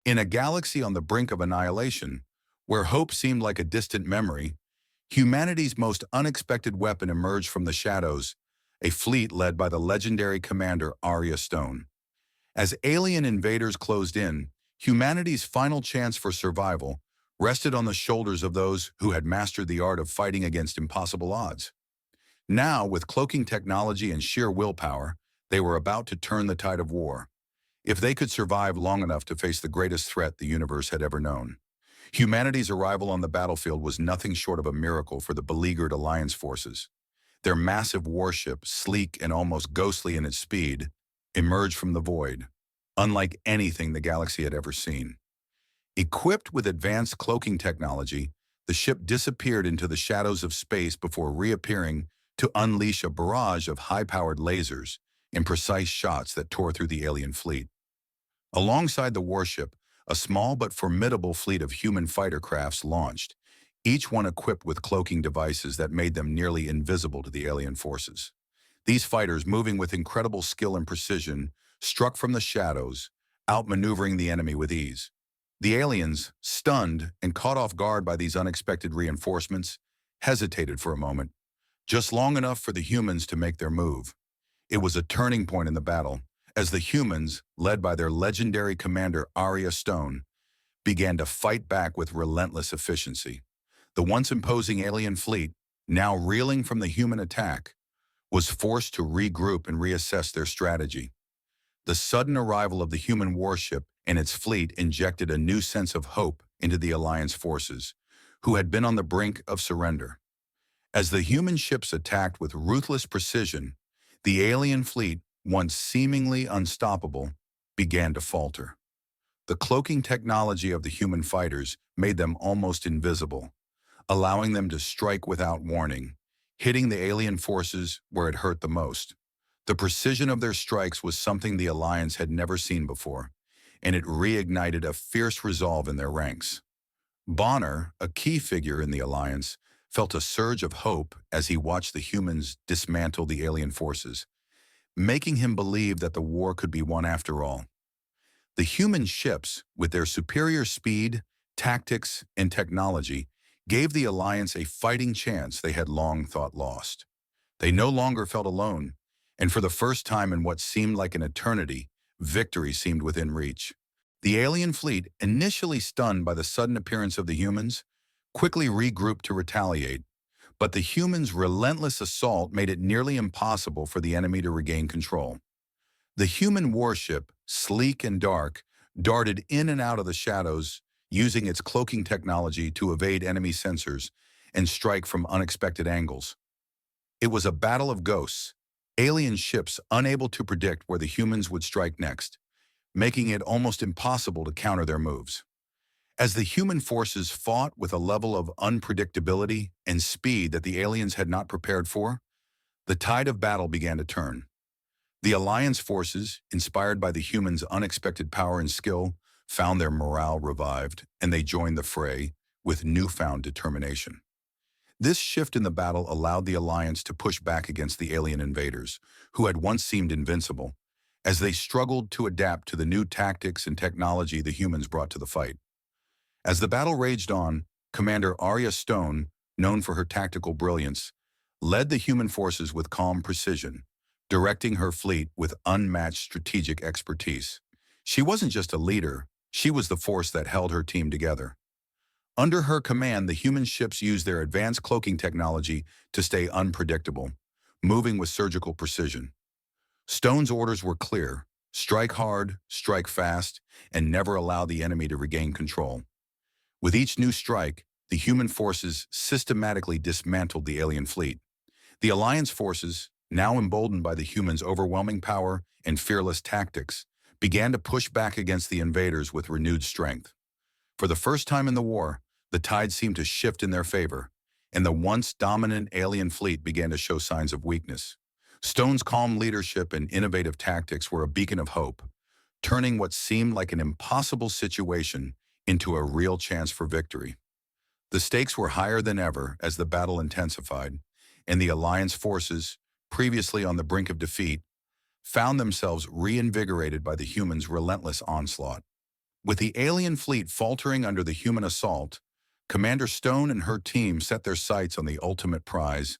In a galaxy on the brink of annihilation, where hope seemed like a distant memory, humanity's most unexpected weapon emerged from the shadows, a fleet led by the legendary commander Arya Stone. As alien invaders closed in, humanity's final chance for survival rested on the shoulders of those who had mastered the art of fighting against impossible odds. Now, with cloaking technology and sheer willpower, they were about to turn the tide of war. If they could survive long enough to face the greatest threat the universe had ever known. Humanity's arrival on the battlefield was nothing short of a miracle for the beleaguered Alliance forces. Their massive warship, sleek and almost ghostly in its speed, emerged from the void, unlike anything the galaxy had ever seen. Equipped with advanced cloaking technology, the ship disappeared into the shadows of space before reappearing to unleash a barrage of high-powered lasers and precise shots that tore through the alien fleet. Alongside the warship, a small but formidable fleet of human fighter crafts launched, each one equipped with cloaking devices that made them nearly invisible to the alien forces. These fighters, moving with incredible skill and precision, struck from the shadows, outmaneuvering the enemy with ease. The aliens, stunned and caught off guard by these unexpected reinforcements, hesitated for a moment, just long enough for the humans to make their move. It was a turning point in the battle, as the humans, led by their legendary commander Arya Stone, began to fight back with relentless efficiency. The once imposing alien fleet, now reeling from the human attack, was forced to regroup and reassess their strategy. The sudden arrival of the human warship and its fleet injected a new sense of hope into the Alliance forces, who had been on the brink of surrender. As the human ships attacked with ruthless precision, the alien fleet, once seemingly unstoppable, began to falter. The cloaking technology of the human fighters made them almost invisible, allowing them to strike without warning, hitting the alien forces where it hurt the most. The precision of their strikes was something the Alliance had never seen before, and it reignited a fierce resolve in their ranks. Bonner, a key figure in the Alliance, felt a surge of hope as he watched the humans dismantle the alien forces, making him believe that the war could be won after all. The human ships, with their superior speed, tactics, and technology, gave the Alliance a fighting chance they had long thought lost. They no longer felt alone, and for the first time in what seemed like an eternity, victory seemed within reach. The alien fleet, initially stunned by the sudden appearance of the humans, quickly regrouped to retaliate, but the humans' relentless assault made it nearly impossible for the enemy to regain control. The human warship, sleek and dark, darted in and out of the shadows, using its cloaking technology to evade enemy sensors and strike from unexpected angles. It was a battle of ghosts, alien ships unable to predict where the humans would strike next, making it almost impossible to counter their moves. As the human forces fought with a level of unpredictability and speed that the aliens had not prepared for, the tide of battle began to turn. The Alliance forces, inspired by the humans' unexpected power and skill, found their morale revived, and they joined the fray with newfound determination. This shift in the battle allowed the Alliance to push back against the alien invaders, who had once seemed invincible, as they struggled to adapt to the new tactics and technology the humans brought to the fight. As the battle raged on, Commander Arya Stone, known for her tactical brilliance, led the human forces with calm precision, directing her fleet with unmatched strategic expertise. She wasn't just a leader, she was the force that held her team together. Under her command, the human ships used their advanced cloaking technology to stay unpredictable, moving with surgical precision. Stone's orders were clear: strike hard, strike fast, and never allow the enemy to regain control. With each new strike, the human forces systematically dismantled the alien fleet. The Alliance forces, now emboldened by the humans' overwhelming power and fearless tactics, began to push back against the invaders with renewed strength. For the first time in the war, the tide seemed to shift in their favor, and the once dominant alien fleet began to show signs of weakness. Stone's calm leadership and innovative tactics were a beacon of hope, turning what seemed like an impossible situation into a real chance for victory. The stakes were higher than ever as the battle intensified, and the Alliance forces, previously on the brink of defeat, found themselves reinvigorated by the humans' relentless onslaught. With the alien fleet faltering under the human assault, Commander Stone and her team set their sights on the ultimate prize,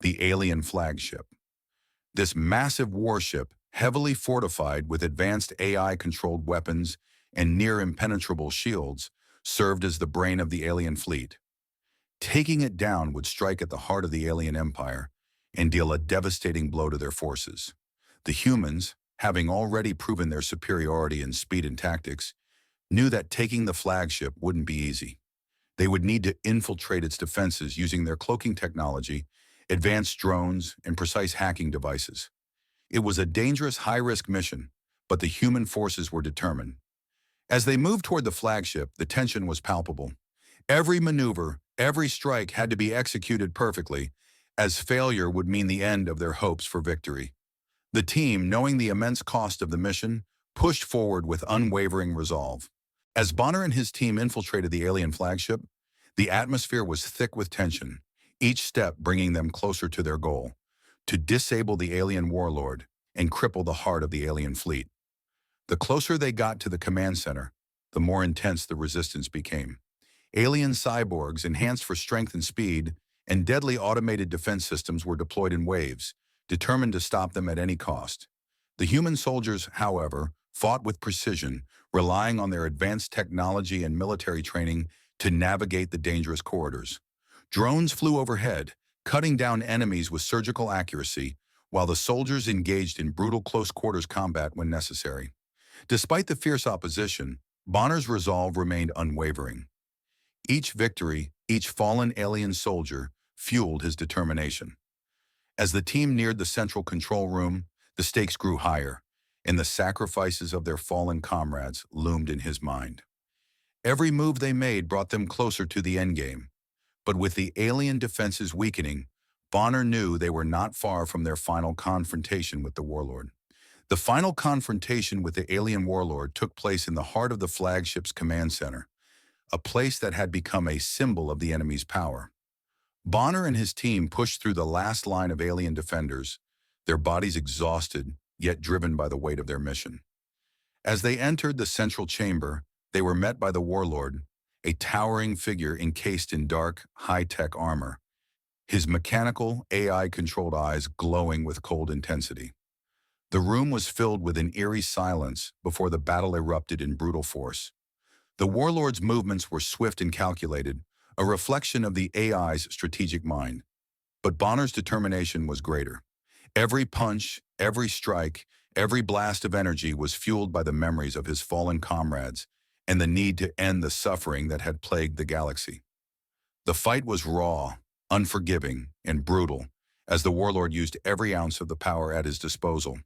the alien flagship. This massive warship, heavily fortified with advanced AI-controlled weapons and near-impenetrable shields, served as the brain of the alien fleet. Taking it down would strike at the heart of the alien empire and deal a devastating blow to their forces. The humans, having already proven their superiority in speed and tactics, knew that taking the flagship wouldn't be easy. They would need to infiltrate its defenses using their cloaking technology, advanced drones, and precise hacking devices. It was a dangerous, high-risk mission, but the human forces were determined. As they moved toward the flagship, the tension was palpable. Every maneuver, every strike had to be executed perfectly, as failure would mean the end of their hopes for victory. The team, knowing the immense cost of the mission, pushed forward with unwavering resolve. As Bonner and his team infiltrated the alien flagship, the atmosphere was thick with tension, each step bringing them closer to their goal, to disable the alien warlord and cripple the heart of the alien fleet. The closer they got to the command center, the more intense the resistance became. Alien cyborgs, enhanced for strength and speed, and deadly automated defense systems were deployed in waves, determined to stop them at any cost. The human soldiers, however, fought with precision, relying on their advanced technology and military training to navigate the dangerous corridors. Drones flew overhead, cutting down enemies with surgical accuracy, while the soldiers engaged in brutal close-quarters combat when necessary. Despite the fierce opposition, Bonner's resolve remained unwavering. Each victory, each fallen alien soldier, fueled his determination. As the team neared the central control room, the stakes grew higher, and the sacrifices of their fallen comrades loomed in his mind. Every move they made brought them closer to the endgame, but with the alien defenses weakening, Bonner knew they were not far from their final confrontation with the warlord. The final confrontation with the alien warlord took place in the heart of the flagship's command center, a place that had become a symbol of the enemy's power. Bonner and his team pushed through the last line of alien defenders, their bodies exhausted, yet driven by the weight of their mission. As they entered the central chamber, they were met by the warlord, a towering figure encased in dark, high-tech armor, his mechanical, AI-controlled eyes glowing with cold intensity. The room was filled with an eerie silence before the battle erupted in brutal force. The warlord's movements were swift and calculated, a reflection of the AI's strategic mind. But Bonner's determination was greater. Every punch, every strike, every blast of energy was fueled by the memories of his fallen comrades and the need to end the suffering that had plagued the galaxy. The fight was raw, unforgiving, and brutal, as the warlord used every ounce of the power at his disposal.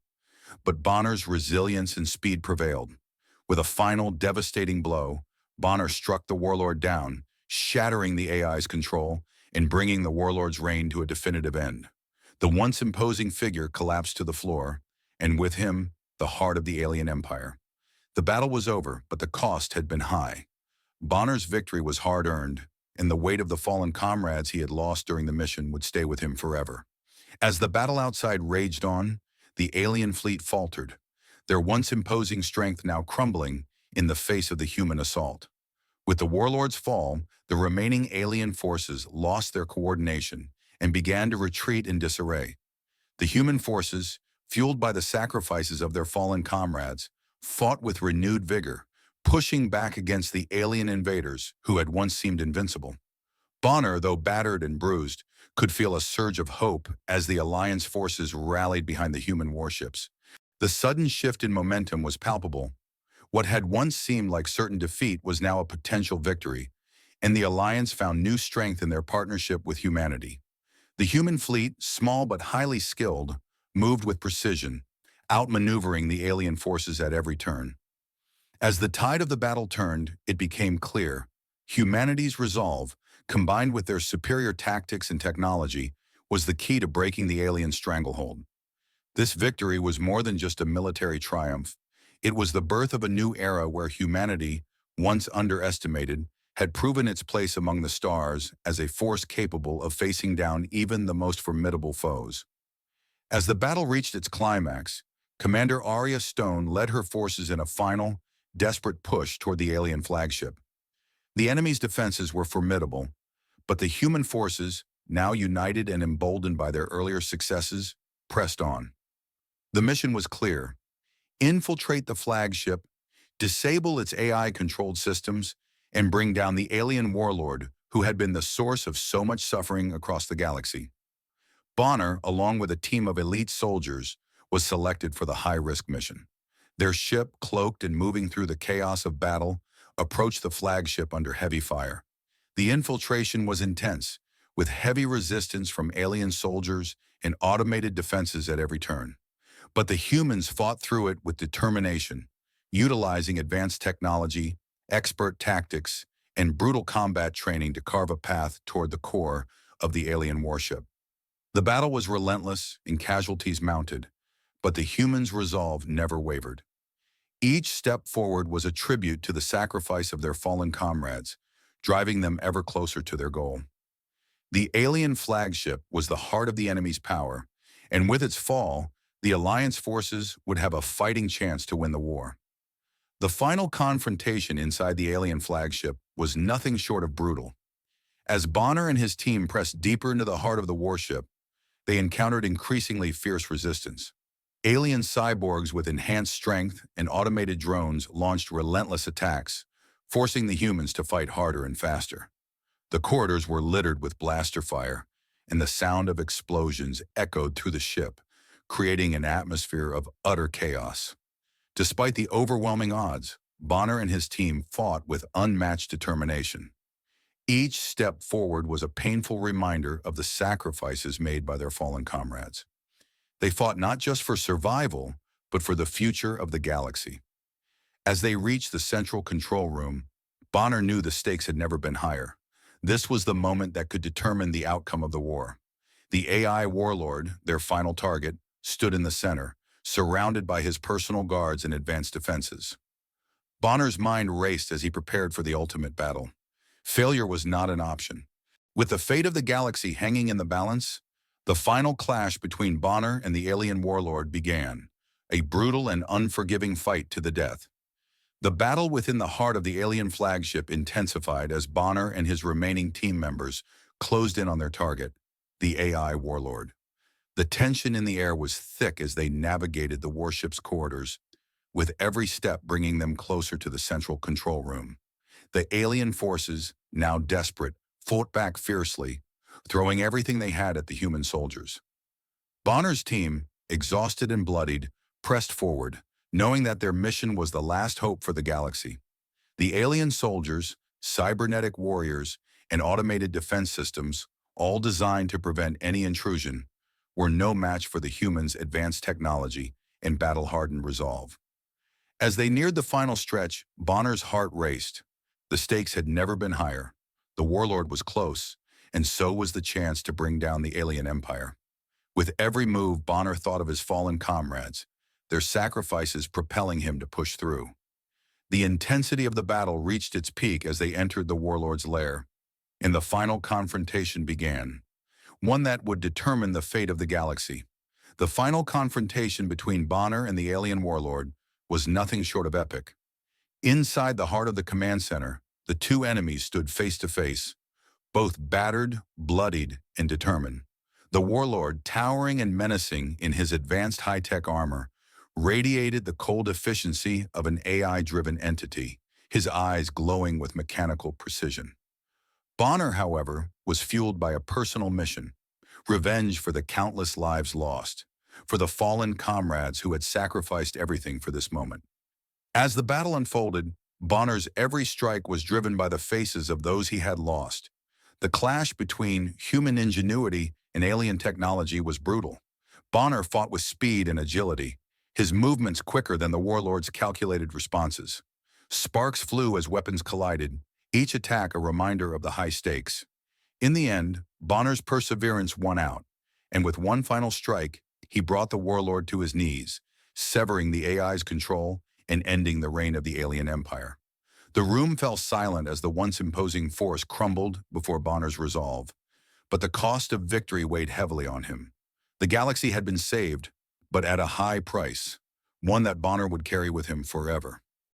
But Bonner's resilience and speed prevailed. With a final, devastating blow, Bonner struck the warlord down, shattering the AI's control and bringing the warlord's reign to a definitive end. The once imposing figure collapsed to the floor, and with him, the heart of the alien empire. The battle was over, but the cost had been high. Bonner's victory was hard-earned, and the weight of the fallen comrades he had lost during the mission would stay with him forever. As the battle outside raged on, the alien fleet faltered, their once imposing strength now crumbling in the face of the human assault. With the warlord's fall, the remaining alien forces lost their coordination and began to retreat in disarray. The human forces, fueled by the sacrifices of their fallen comrades, fought with renewed vigor, pushing back against the alien invaders who had once seemed invincible. Bonner, though battered and bruised, could feel a surge of hope as the Alliance forces rallied behind the human warships. The sudden shift in momentum was palpable. What had once seemed like certain defeat was now a potential victory, and the Alliance found new strength in their partnership with humanity. The human fleet, small but highly skilled, moved with precision, outmaneuvering the alien forces at every turn. As the tide of the battle turned, it became clear humanity's resolve, combined with their superior tactics and technology, was the key to breaking the alien stranglehold. This victory was more than just a military triumph. It was the birth of a new era where humanity, once underestimated, had proven its place among the stars as a force capable of facing down even the most formidable foes. As the battle reached its climax, Commander Arya Stone led her forces in a final, desperate push toward the alien flagship. The enemy's defenses were formidable, but the human forces, now united and emboldened by their earlier successes, pressed on. The mission was clear: infiltrate the flagship, disable its AI-controlled systems, and bring down the alien warlord who had been the source of so much suffering across the galaxy. Bonner, along with a team of elite soldiers, was selected for the high-risk mission. Their ship, cloaked and moving through the chaos of battle, approached the flagship under heavy fire. The infiltration was intense, with heavy resistance from alien soldiers and automated defenses at every turn. But the humans fought through it with determination, utilizing advanced technology, expert tactics, and brutal combat training to carve a path toward the core of the alien warship. The battle was relentless and casualties mounted, but the humans' resolve never wavered. Each step forward was a tribute to the sacrifice of their fallen comrades, driving them ever closer to their goal. The alien flagship was the heart of the enemy's power, and with its fall, the Alliance forces would have a fighting chance to win the war. The final confrontation inside the alien flagship was nothing short of brutal. As Bonner and his team pressed deeper into the heart of the warship, they encountered increasingly fierce resistance. Alien cyborgs with enhanced strength and automated drones launched relentless attacks, forcing the humans to fight harder and faster. The corridors were littered with blaster fire, and the sound of explosions echoed through the ship, creating an atmosphere of utter chaos. Despite the overwhelming odds, Bonner and his team fought with unmatched determination. Each step forward was a painful reminder of the sacrifices made by their fallen comrades. They fought not just for survival, but for the future of the galaxy. As they reached the central control room, Bonner knew the stakes had never been higher. This was the moment that could determine the outcome of the war. The AI warlord, their final target, stood in the center, surrounded by his personal guards and advanced defenses. Bonner's mind raced as he prepared for the ultimate battle. Failure was not an option. With the fate of the galaxy hanging in the balance, the final clash between Bonner and the alien warlord began, a brutal and unforgiving fight to the death. The battle within the heart of the alien flagship intensified as Bonner and his remaining team members closed in on their target, the AI warlord. The tension in the air was thick as they navigated the warship's corridors, with every step bringing them closer to the central control room. The alien forces, now desperate, fought back fiercely, throwing everything they had at the human soldiers. Bonner's team, exhausted and bloodied, pressed forward, knowing that their mission was the last hope for the galaxy. The alien soldiers, cybernetic warriors, and automated defense systems, all designed to prevent any intrusion, were no match for the humans' advanced technology and battle-hardened resolve. As they neared the final stretch, Bonner's heart raced. The stakes had never been higher. The warlord was close, and so was the chance to bring down the alien empire. With every move, Bonner thought of his fallen comrades, their sacrifices propelling him to push through. The intensity of the battle reached its peak as they entered the warlord's lair, and the final confrontation began, one that would determine the fate of the galaxy. The final confrontation between Bonner and the alien warlord was nothing short of epic. Inside the heart of the command center, the two enemies stood face to face, both battered, bloodied, and determined. The warlord, towering and menacing in his advanced high-tech armor, radiated the cold efficiency of an AI-driven entity, his eyes glowing with mechanical precision. Bonner, however, was fueled by a personal mission: revenge for the countless lives lost, for the fallen comrades who had sacrificed everything for this moment. As the battle unfolded, Bonner's every strike was driven by the faces of those he had lost. The clash between human ingenuity and alien technology was brutal. Bonner fought with speed and agility, his movements quicker than the warlord's calculated responses. Sparks flew as weapons collided, each attack a reminder of the high stakes. In the end, Bonner's perseverance won out, and with one final strike, he brought the warlord to his knees, severing the AI's control and ending the reign of the alien empire. The room fell silent as the once imposing force crumbled before Bonner's resolve, but the cost of victory weighed heavily on him. The galaxy had been saved, but at a high price, one that Bonner would carry with him forever.